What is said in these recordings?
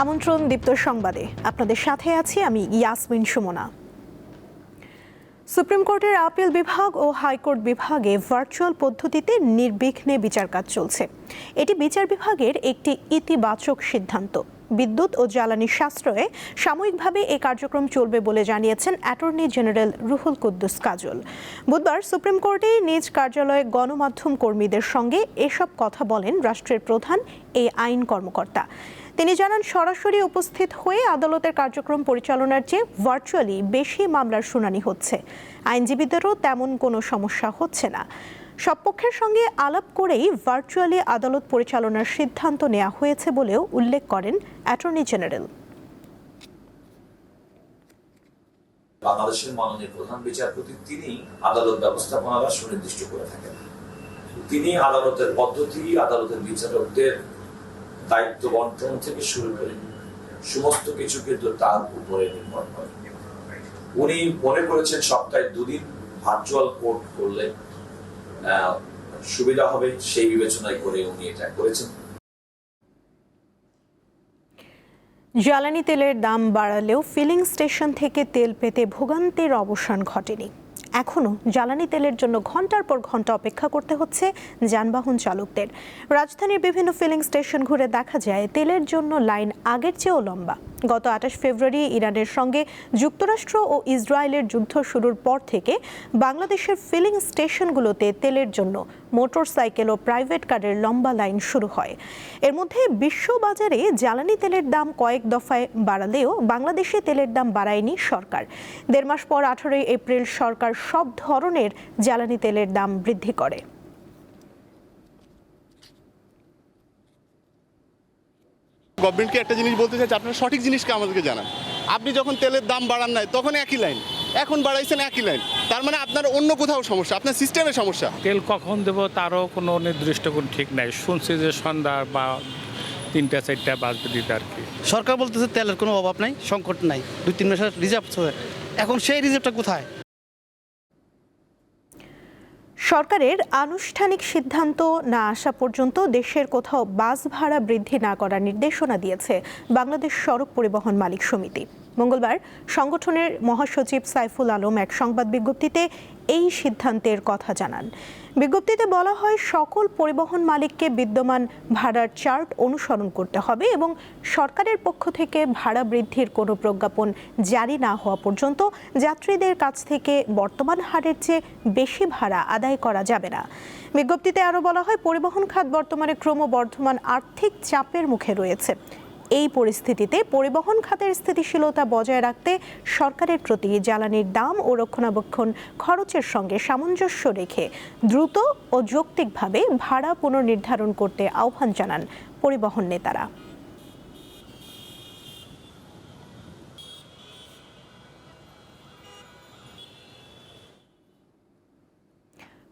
আমন্ত্রণ দীপ্ত সংবাদে আপনাদের সাথে আছি আমি ইয়াসমিন সুমনা। সুপ্রিম কোর্টের আপিল বিভাগ ও হাইকোর্ট বিভাগে ভার্চুয়াল পদ্ধতিতে নির্বিঘ্নে বিচার কাজ চলছে। এটি বিচার বিভাগের একটি ইতিবাচক সিদ্ধান্ত। বিদ্যুৎ ও জ্বালানি সাশ্রয়ে সাময়িকভাবে এই কার্যক্রম চলবে বলে জানিয়েছেন অ্যাটর্নি জেনারেল রুহুল কুদ্দুস কাজল। বুধবার সুপ্রিম কোর্টে নিজ কার্যালয়ে গণমাধ্যম কর্মীদের সঙ্গে এসব কথা বলেন রাষ্ট্রের প্রধান এই আইন কর্মকর্তা। তিনি জানান, সরাসরি উপস্থিত হয়ে আদালতের কার্যক্রম পরিচালনার চেয়ে ভার্চুয়ালি বেশি মামলার শুনানি হচ্ছে। আইনজীবীদেরও তেমন কোনো সমস্যা হচ্ছে না। সব পক্ষের সঙ্গে আলাপ করেই ভার্চুয়ালি আদালত পরিচালনার সিদ্ধান্ত নেওয়া হয়েছে বলেও উল্লেখ করেন অ্যাটর্নি জেনারেল। বাংলাদেশের মাননীয় প্রধান বিচারপতি তিনি আদালত ব্যবস্থাপনার সুনির্দিষ্ট করে থাকেন। তিনি আদালতের পদ্ধতি, আদালতের বিচারকদের দায়িত্ব বন্টন থেকে শুরু করে সমস্ত কিছু কিন্তু তার উপরে নির্ভর করে। উনি মনে করেছেন সপ্তাহে 2 দিন ভার্চুয়াল কোর্ট করলে সুবিধা হবে, সেই বিবেচনায় করে উনি এটা করেছেন। জ্বালানি তেলের দাম বাড়ালেও ফিলিং স্টেশন থেকে তেল পেতে ভোগান্তির অবসান ঘটেনি। এখনও জ্বালানি তেলের জন্য ঘন্টার পর ঘন্টা অপেক্ষা করতে হচ্ছে যানবাহন চালকদের। রাজধানীর বিভিন্ন ফিলিং স্টেশন ঘুরে দেখা যায় তেলের জন্য লাইন আগের চেয়েও লম্বা। গত 28 ফেব্রুয়ারি ইরানের সঙ্গে যুক্তরাষ্ট্র ও ইসরায়েলের যুদ্ধ শুরুর পর থেকে বাংলাদেশের ফিলিং স্টেশনগুলোতে তেলের জন্য মোটরসাইকেল ও প্রাইভেট কারের লম্বা লাইন শুরু হয়। এর মধ্যে বিশ্ববাজারে জ্বালানি তেলের দাম কয়েক দফায় বাড়ালেও বাংলাদেশে তেলের দাম বাড়ায়নি সরকার। 1.5 মাস পর 18 এপ্রিল সরকার সব ধরনের জ্বালানি তেলের দাম বৃদ্ধি করে। গভর্নমেন্টকে একটা জিনিস বলতে চাই, আপনারা সঠিক জিনিসকে আমাদেরকে জানান। আপনি যখন তেলের দাম বাড়ান নাই তখন একই লাইন, এখন বাড়াইছেন একই লাইন, তার মানে আপনার অন্য কোথাও সমস্যা, আপনার সিস্টেমের সমস্যা। তেল কখন দেবো তারও কোনো নির্দিষ্ট কোনো ঠিক নাই। শুনছি যে সন্ধ্যা বা 3টা-4টা বাজবে দিতে আর কি। সরকার বলতেছে তেলের কোনো অভাব নাই, সংকট নাই, 2-3 মাসের রিজার্ভ আছে। এখন সেই রিজার্ভটা কোথায়? সরকারের আনুষ্ঠানিক সিদ্ধান্ত না আসা পর্যন্ত দেশের কোথাও বাস ভাড়া বৃদ্ধি না করার নির্দেশনা দিয়েছে বাংলাদেশ সড়ক পরিবহন মালিক সমিতি। মঙ্গলবার সংগঠনের মহাসচিব সাইফুল আলম এক সংবাদ বিজ্ঞপ্তিতে এই সিদ্ধান্তের কথা জানান। বিজ্ঞপ্তিতে বলা হয়, সকল পরিবহন মালিককে বিদ্যমান ভাড়ার চার্ট অনুসরণ করতে হবে এবং সরকারের পক্ষ থেকে ভাড়া বৃদ্ধির কোনো প্রজ্ঞাপন জারি না হওয়া পর্যন্ত যাত্রীদের কাছ থেকে বর্তমান হারের চেয়ে বেশি ভাড়া আদায় করা যাবে না। বিজ্ঞপ্তিতে আরও বলা হয়, পরিবহন খাত বর্তমানে ক্রমবর্ধমান আর্থিক চাপের মুখে রয়েছে। এই পরিস্থিতিতে পরিবহন খাতের স্থিতিশীলতা বজায় রাখতে সরকারের প্রতি জ্বালানির দাম ও রক্ষণাবেক্ষণ খরচের সঙ্গে সামঞ্জস্য রেখে দ্রুত ও যৌক্তিকভাবে ভাড়া পুনর্নির্ধারণ করতে আহ্বান জানান পরিবহন নেতারা।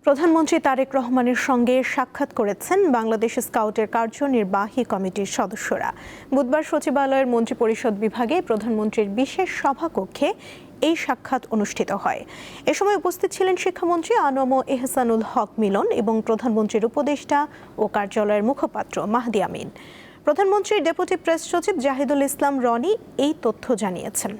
প্রধানমন্ত্রী তারেক রহমানের সঙ্গে সাক্ষাৎ করেছেন বাংলাদেশ স্কাউটের কার্যনির্বাহী কমিটির সদস্যরা। বুধবার সচিবালয়ের মন্ত্রিপরিষদ বিভাগে প্রধানমন্ত্রীর বিশেষ সভাকক্ষে এই সাক্ষাৎ অনুষ্ঠিত হয়। এ সময় উপস্থিত ছিলেন শিক্ষামন্ত্রী আনোয়ার এহসানুল হক মিলন এবং প্রধানমন্ত্রীর উপদেষ্টা ও কার্যালয়ের মুখপাত্র মাহদি আমিন। প্রধানমন্ত্রীর ডেপুটি প্রেস সচিব জাহিদুল ইসলাম রনি এই তথ্য জানিয়েছেন।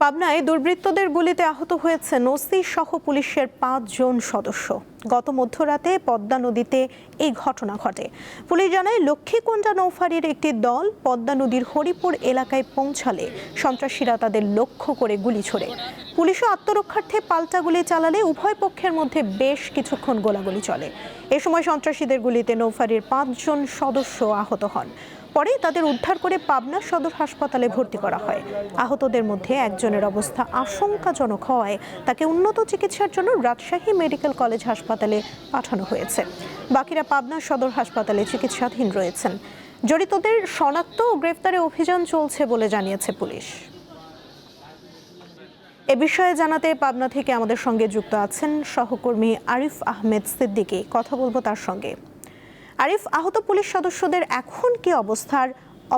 পাবনায় দুর্বৃত্তদের গুলিতে আহত হয়েছেন ওসি সহ পুলিশের 5 জন সদস্য। গত মধ্যরাতে পদ্মা নদীতে এই ঘটনা ঘটে। পুলিশ জানায়, লক্ষ্মীকুণ্ডা নৌফারির একটি দল পদ্মা নদীর হরিপুর এলাকায় পৌঁছালে সন্ত্রাসীরা তাদের লক্ষ্য করে গুলি ছোড়ে। পুলিশও আত্মরক্ষার্থে পাল্টা গুলি চালালে উভয় পক্ষের মধ্যে বেশ কিছুক্ষণ গোলাগুলি চলে। এ সময় সন্ত্রাসীদের গুলিতে নৌফারির 5 জন সদস্য আহত হন। পরে তাদের উদ্ধার করে পাবনা সদর হাসপাতালে ভর্তি করা হয়। আহতদের মধ্যে একজনের অবস্থা আশঙ্কাজনক হওয়ায় তাকে উন্নত চিকিৎসার জন্য রাজশাহী মেডিকেল কলেজ হাসপাতালে পাঠানো হয়েছে। বাকিরা পাবনা সদর হাসপাতালে চিকিৎসাধীন রয়েছেন। জড়িতদের শনাক্ত ও গ্রেফতারে অভিযান চলছে বলে জানিয়েছে পুলিশ। এ বিষয়ে জানাতে পাবনা থেকে আমাদের সঙ্গে যুক্ত আছেন সহকর্মী আরিফ আহমেদ সিদ্দিকী। কথা বলবো তার সঙ্গে। আরিফ, আহত পুলিশ সদস্যদের এখন কি অবস্থার,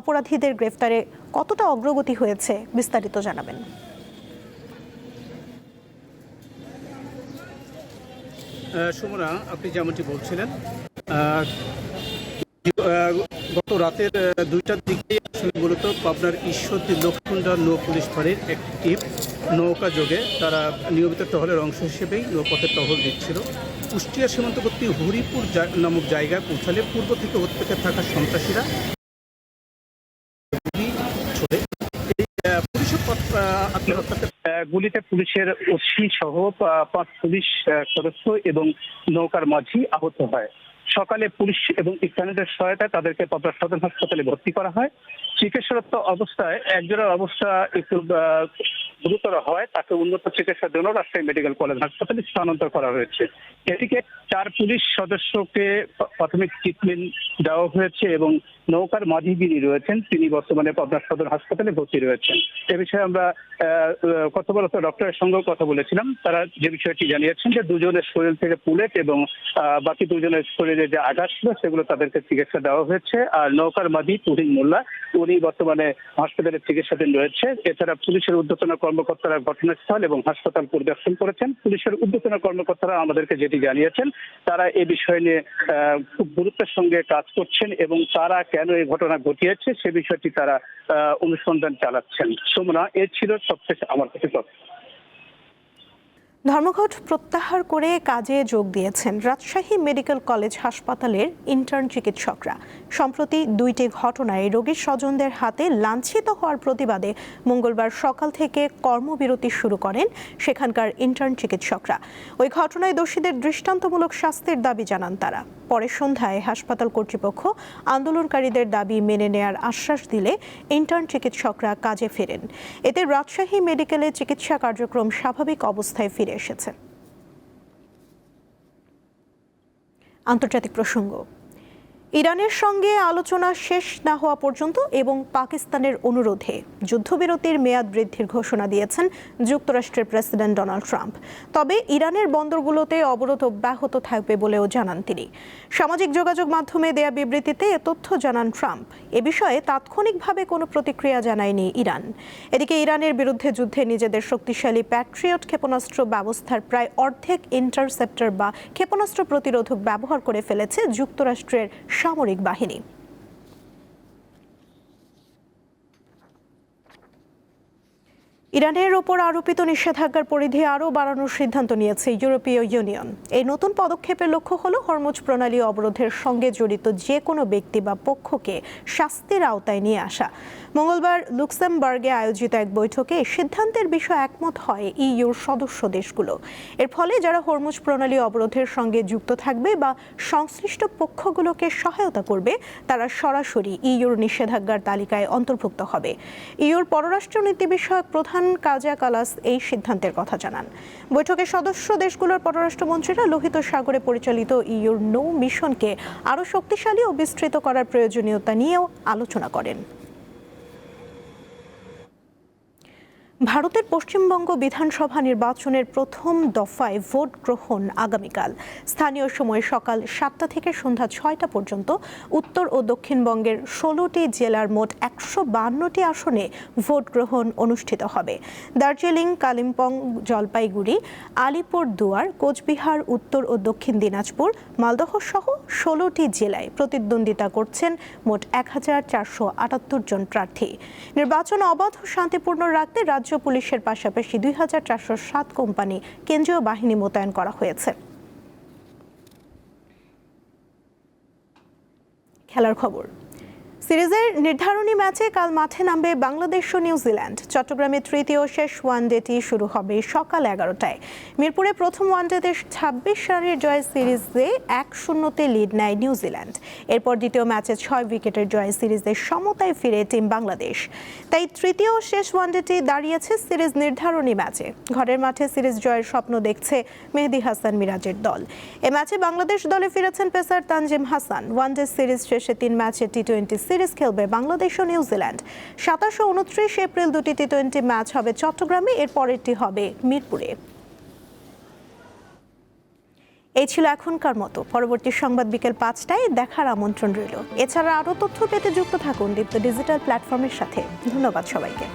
অপরাধীদের গ্রেফতারে কতটা অগ্রগতি হয়েছে, বিস্তারিত জানাবেন। সুমনা, আপনি যেমনটি বলছিলেন গত রাতের 2টার দিকে আসলে মূলত পাবনার ঈশ্বরদী লক্ষ্মণডার নৌ পুলিশ ফাঁড়ির একটি নৌকা যোগে তারা নিয়মিত টহলের অংশ হিসেবেই নৌপথে টহল দিচ্ছিল। কুষ্টিয়া সীমান্তবর্তী হরিপুর নামক জায়গায় পৌঁছালে পূর্ব থেকে উৎপেতে থাকা সন্ত্রাসীরা গুলিতে পুলিশের ওসি সহ 5 পুলিশ সদস্য এবং নৌকার মাঝি আহত হয়। সকালে পুলিশ এবং স্থানীয়দের সহায়তায় তাদেরকে পাবনা সদর হাসপাতালে ভর্তি করা হয়। চিকিৎসারত অবস্থায় একজনের অবস্থা একটু গুরুতর হয়, তাকে উন্নত চিকিৎসার জন্য রাজশাহী মেডিকেল কলেজ হাসপাতালে স্থানান্তর করা হয়েছে। এদিকে 4 পুলিশ সদস্যকে প্রাথমিক ট্রিটমেন্ট দেওয়া হয়েছে এবং নৌকার মাঝি যিনি রয়েছেন তিনি বর্তমানে পাবনা সদর হাসপাতালে ভর্তি রয়েছেন। এ বিষয়ে আমরা কর্তব্যরত ডক্টরের সঙ্গেও কথা বলেছিলাম। তারা যে বিষয়টি জানিয়েছেন যে 2 জনের শরীর থেকে বুলেট এবং বাকি 2 জনের শরীরে যে আঘাত ছিল সেগুলো তাদেরকে চিকিৎসা দেওয়া হয়েছে। আর নৌকার মাঝি তুহিন মোল্লা উনি বর্তমানে হাসপাতালে চিকিৎসাধীন রয়েছে। এছাড়া পুলিশের ঊর্ধ্বতন কর্মকর্তারা ঘটনাস্থল এবং হাসপাতাল পরিদর্শন করেছেন। পুলিশের ঊর্ধ্বতন কর্মকর্তারা আমাদেরকে যেটি জানিয়েছেন তারা এই বিষয় নিয়ে খুব গুরুত্বের সঙ্গে কাজ করছেন এবং তারা কেন এই ঘটনা ঘটিয়েছে সে বিষয়টি তারা অনুসন্ধান চালাচ্ছেন। সুমনা, এ ছিল সবশেষ আমার কাছে তথ্য। ধর্মঘট প্রত্যাহার করে কাজে যোগ দিয়েছেন রাজশাহী মেডিকেল কলেজ হাসপাতালের ইন্টার্ন চিকিৎসকরা। সম্প্রতি 2টি ঘটনায় রোগীর স্বজনদের হাতে লাঞ্ছিত হওয়ার প্রতিবাদে মঙ্গলবার সকাল থেকে কর্মবিরতি শুরু করেন সেখানকার ইন্টার্ন চিকিৎসকরা। ওই ঘটনায় দোষীদের দৃষ্টান্তমূলক শাস্তির দাবি জানান তারা। পরে সন্ধ্যায় হাসপাতাল কর্তৃপক্ষ আন্দোলনকারীদের দাবি মেনে নেয়ার আশ্বাস দিলে ইন্টার্ন চিকিৎসকরা কাজে ফেরেন। এতে রাজশাহী মেডিকেলে চিকিৎসা কার্যক্রম স্বাভাবিক অবস্থায় ফিরে এসেছে। আন্তর্জাতিক প্রসঙ্গ, ইরানের সঙ্গে আলোচনা শেষ না হওয়া পর্যন্ত এবং পাকিস্তানের অনুরোধে যুদ্ধবিরতির মেয়াদ বৃদ্ধির ঘোষণা দিয়েছেন যুক্তরাষ্ট্রের প্রেসিডেন্ট ডোনাল্ড ট্রাম্প। তবে ইরানের বন্দরগুলোতে অবরোধ অব্যাহত থাকবে বলেও জানান তিনি। সামাজিক যোগাযোগ মাধ্যমে দেয়া বিবৃতিতে এ তথ্য জানান ট্রাম্প। এ বিষয়ে তাৎক্ষণিকভাবে কোনো প্রতিক্রিয়া জানায়নি ইরান। এদিকে ইরানের বিরুদ্ধে যুদ্ধে নিজেদের শক্তিশালী প্যাট্রিয়ট ক্ষেপণাস্ত্র ব্যবস্থার প্রায় অর্ধেক ইন্টারসেপ্টর বা ক্ষেপণাস্ত্র প্রতিরোধক ব্যবহার করে ফেলেছে যুক্তরাষ্ট্রের সামরিক বাহিনী। ইরানের ওপর আরোপিত নিষেধাজ্ঞার পরিধি আরও বাড়ানোর সিদ্ধান্ত নিয়েছে ইউরোপীয় ইউনিয়ন। এই নতুন পদক্ষেপের লক্ষ্য হল হরমুজ প্রণালী অবরোধের সঙ্গে জড়িত যে কোনো ব্যক্তি বা পক্ষকে শাস্তির আওতায় নিয়ে আসা। মঙ্গলবার লুক্সেমবার্গে আয়োজিত এক বৈঠকে সিদ্ধান্তের বিষয়ে একমত হয় ইইউর সদস্য দেশগুলো। এর ফলে যারা হরমুজ প্রণালী অবরোধের সঙ্গে যুক্ত থাকবে বা সংশ্লিষ্ট পক্ষগুলোকে সহায়তা করবে তারা সরাসরি ইইউর নিষেধাজ্ঞার তালিকায় অন্তর্ভুক্ত হবে। ইইউর পররাষ্ট্রনীতি বিষয়ক প্রধান কাজা কালাস এই সিদ্ধান্তের কথা জানান। বৈঠকে সদস্য দেশগুলোর পররাষ্ট্রমন্ত্রীরা লোহিত সাগরে পরিচালিত ইইউর নৌ মিশনকে আরও শক্তিশালী ও বিস্তৃত করার প্রয়োজনীয়তা নিয়েও আলোচনা করেন। ভারতের পশ্চিমবঙ্গ বিধানসভা নির্বাচনের প্রথম দফায় ভোট গ্রহণ আগামীকাল। স্থানীয় সময় সকাল 7টা থেকে সন্ধ্যা 6টা পর্যন্ত উত্তর ও দক্ষিণবঙ্গের 16টি জেলার মোট 152টি আসনে ভোট গ্রহণ অনুষ্ঠিত হবে। দার্জিলিং, কালিম্পং, জলপাইগুড়ি, আলিপুরদুয়ার, কোচবিহার, উত্তর ও দক্ষিণ দিনাজপুর, মালদহ সহ 16টি জেলায় প্রতিদ্বন্দ্বিতা করছেন মোট 1478 জন প্রার্থী। নির্বাচন অবাধ ও শান্তিপূর্ণ রাখতে রাজ্য পুলিশের পাশাপাশি 2407 কোম্পানি কেন্দ্রীয় বাহিনী মোতায়েন করা হয়েছে। খেলার খবর, সিরিজের নির্ধারণী ম্যাচে কাল মাঠে নামবে বাংলাদেশ ও নিউজিল্যান্ড। চট্টগ্রামে তৃতীয় শেষ ওয়ানডেটি শুরু হবে সকাল 11টায়। মিরপুরে প্রথম ওয়ানডেতে 26 রানের জয় সিরিজে 1-0 লিড নেয় নিউজিল্যান্ড। এরপর দ্বিতীয় ম্যাচে 6 উইকেটের জয় সিরিজে সমতায় ফিরে টিম বাংলাদেশ। তাই তৃতীয় শেষ ওয়ানডেটি দাঁড়িয়েছে সিরিজ নির্ধারণী ম্যাচে। ঘরের মাঠে সিরিজ জয়ের স্বপ্ন দেখছে মেহেদী হাসান মিরাজের দল। এ ম্যাচে বাংলাদেশ দলে ফিরেছেন pacer Tanzim Hasan. One day series শেষে 3 ম্যাচে টি-20 সিরিজ খেলবে বাংলাদেশ ও নিউজিল্যান্ড। 27 ও 29 এপ্রিল দুটি টি-20 ম্যাচ হবে চট্টগ্রামে, এর পরেরটি হবে মিরপুরে। এই ছিল এখনকার মতো। পরবর্তী সংবাদ বিকেল 5টায় দেখার আমন্ত্রণ রইল। এছাড়া আরও তথ্য পেতে যুক্ত থাকুন দীপ্ত ডিজিটাল প্ল্যাটফর্মের সাথে। ধন্যবাদ সবাইকে।